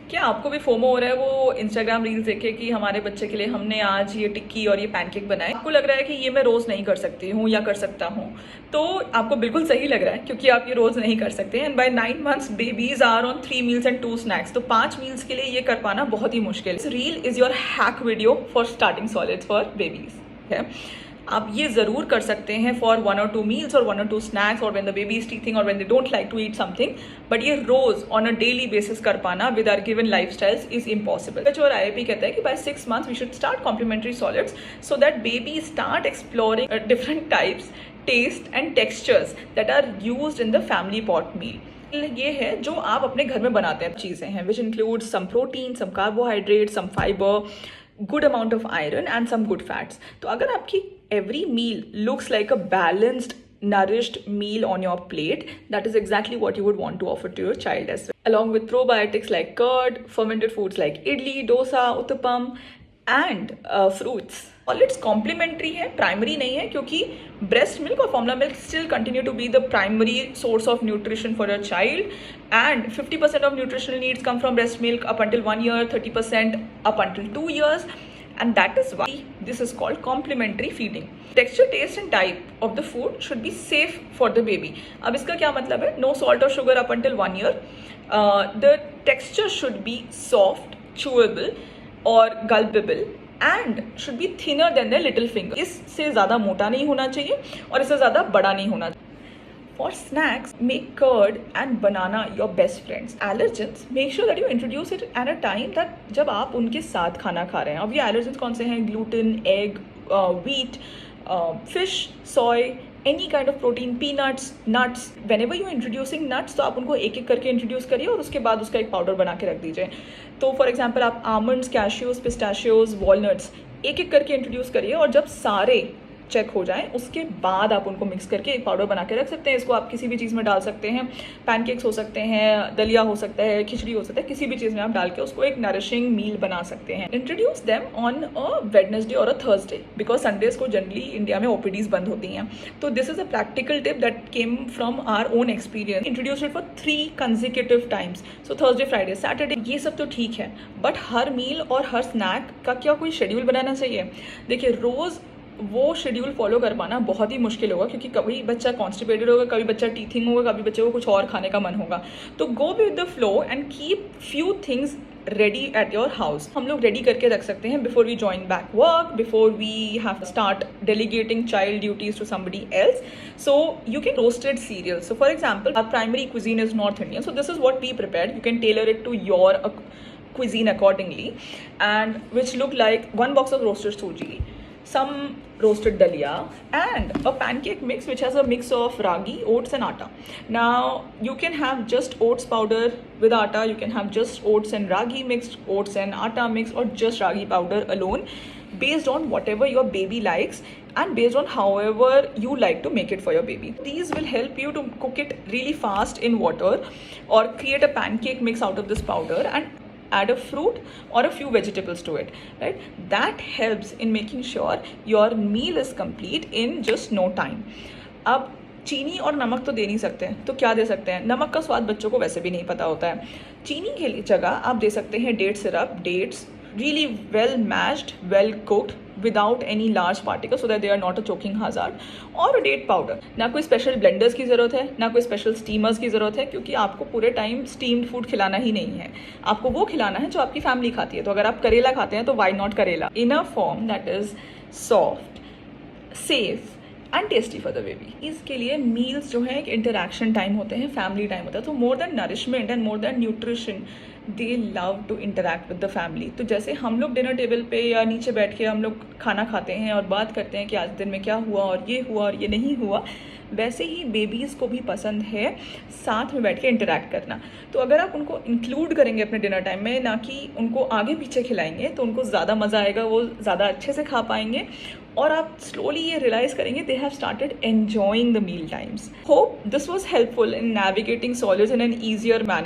क्या आपको भी फोमो हो रहा है वो इंस्टाग्राम रील्स देखे कि हमारे बच्चे के लिए हमने आज ये टिक्की और ये पैनकेक बनाए, आपको लग रहा है कि ये मैं रोज नहीं कर सकती हूँ या कर सकता हूँ? तो आपको बिल्कुल सही लग रहा है, क्योंकि आप ये रोज नहीं कर सकते। And by 9 months babies are on 3 meals and 2 snacks। तो 5 meals के लिए ये कर पाना बहुत ही मुश्किल है। Reel is your hack video for starting solids for babies है। आप ये जरूर कर सकते हैं फॉर 1 or 2 meals और 1 or 2 snacks और when the baby is teething और when they don't like to eat something, but ये रोज ऑन अ डेली बेसिस कर पाना with our given lifestyles is impossible. और IIP कहता है कि बाय 6 months we should start complementary solids so that baby start exploring different types, taste and textures that are used in the family pot meal. ये है जो आप अपने घर में बनाते हैं चीजें हैं, which include some protein, some carbohydrate, some fibre, good amount of iron and some good fats. तो अगर आपकी every meal looks like a balanced nourished meal on your plate, that is exactly what you would want to offer to your child as well, along with probiotics like curd, fermented foods like idli, dosa, uttapam and fruits. Solids complementary है, primary नहीं है, क्योंकि breast milk और formula milk still continue to be the primary source of nutrition for your child and 50% of nutritional needs come from breast milk up until 1 year, 30% up until 2 years, and that is why this is called complementary feeding. Texture, taste and type of the food should be safe for the baby. अब इसका क्या मतलब है? No salt or sugar up until 1 year. The texture should be soft, chewable or gulpable and should be thinner than the little finger. इससे ज़्यादा मोटा नहीं होना चाहिए और इससे ज़्यादा बड़ा नहीं होना चाहिए. For snacks, make curd and banana your best friends. Allergens, make sure that you introduce it at a time that जब आप उनके साथ खाना खा रहे हैं. अब ये allergens कौन से हैं? Gluten, egg, wheat, fish, soy, any kind of protein, peanuts, nuts. Whenever you introducing nuts, तो आप उनको एक एक करके इंट्रोड्यूस करिए और उसके बाद उसका एक पाउडर बना के रख दीजिए. तो फॉर एग्जाम्पल आप आमंड्स, कैशियोज, पिस्ताशियोज, वॉलनट्स एक एक करके इंट्रोड्यूस करिए और जब सारे चेक हो जाएं उसके बाद आप उनको मिक्स करके एक पाउडर बना के रख सकते हैं. इसको आप किसी भी चीज़ में डाल सकते हैं, पैनकेक्स हो सकते हैं, दलिया हो सकता है, खिचड़ी हो सकता है, किसी भी चीज़ में आप डाल के उसको एक नरिशिंग मील बना सकते हैं. Introduce them on a Wednesday और अ थर्सडे, बिकॉज संडेज को जनरली इंडिया में OPDs बंद होती हैं. तो this is a practical tip that came from our own experience. Introduce it for 3 consecutive times, so Thursday, Friday, Saturday. ये सब तो ठीक है, बट हर मील और हर स्नैक का क्या कोई शेड्यूल बनाना चाहिए? देखिए, रोज़ वो शेड्यूल फॉलो कर पाना बहुत ही मुश्किल होगा, क्योंकि कभी बच्चा कॉन्स्टिपेटेड होगा, कभी बच्चा टीथिंग होगा, कभी बच्चे को कुछ और खाने का मन होगा. तो go with the flow and keep few things ready at your house. हम लोग रेडी करके रख सकते हैं before we join back work, before we have start delegating child duties to somebody else. So you can roasted cereals. So for example, our primary cuisine is North Indian, so this is what we prepared. You can tailor it to your cuisine accordingly, and which look like 1 box of roasted suji, some roasted dalia and a pancake mix which has a mix of ragi, oats and atta. Now you can have just oats powder with atta, you can have just oats and ragi mixed, oats and atta mixed, or just ragi powder alone, based on whatever your baby likes and based on however you like to make it for your baby. These will help you to cook it really fast in water or create a pancake mix out of this powder and add a fruit or a few vegetables to it, right? That helps in making sure your meal is complete in just no time. अब चीनी और नमक तो दे नहीं सकते हैं, तो क्या दे सकते हैं? नमक का स्वाद बच्चों को वैसे भी नहीं पता होता है. चीनी के लिए जगह आप दे सकते हैं date syrup, dates really well mashed, well cooked without any large particles so that they are not a choking hazard, और डेट पाउडर. ना कोई स्पेशल ब्लेंडर्स की ज़रूरत है, ना कोई स्पेशल स्टीमर्स की ज़रूरत है, क्योंकि आपको पूरे टाइम स्टीम्ड फूड खिलाना ही नहीं है. आपको वो खिलाना है जो आपकी फैमिली खाती है. तो अगर आप करेला खाते हैं तो वाई नॉट करेला in a form that is soft, safe and tasty for the baby. इसके लिए मील्स जो है एक इंटरेक्शन टाइम होते हैं, फैमिली टाइम होता है. तो more than nourishment and more than nutrition, they love to interact with the family. तो जैसे हम लोग डिनर टेबल पे या नीचे बैठ के हम लोग खाना खाते हैं और बात करते हैं कि आज दिन में क्या हुआ और ये नहीं हुआ, वैसे ही बेबीज़ को भी पसंद है साथ में बैठ के इंटरेक्ट करना. तो अगर आप उनको इंक्लूड करेंगे अपने डिनर टाइम में, ना कि उनको आगे पीछे खिलाएंगे, तो उनको ज़्यादा मज़ा आएगा, वो ज़्यादा अच्छे से खा पाएंगे और आप स्लोली ये रियलाइज़ करेंगे they have started enjoying the meal times. Hope this was helpful in navigating solids in an easier manner.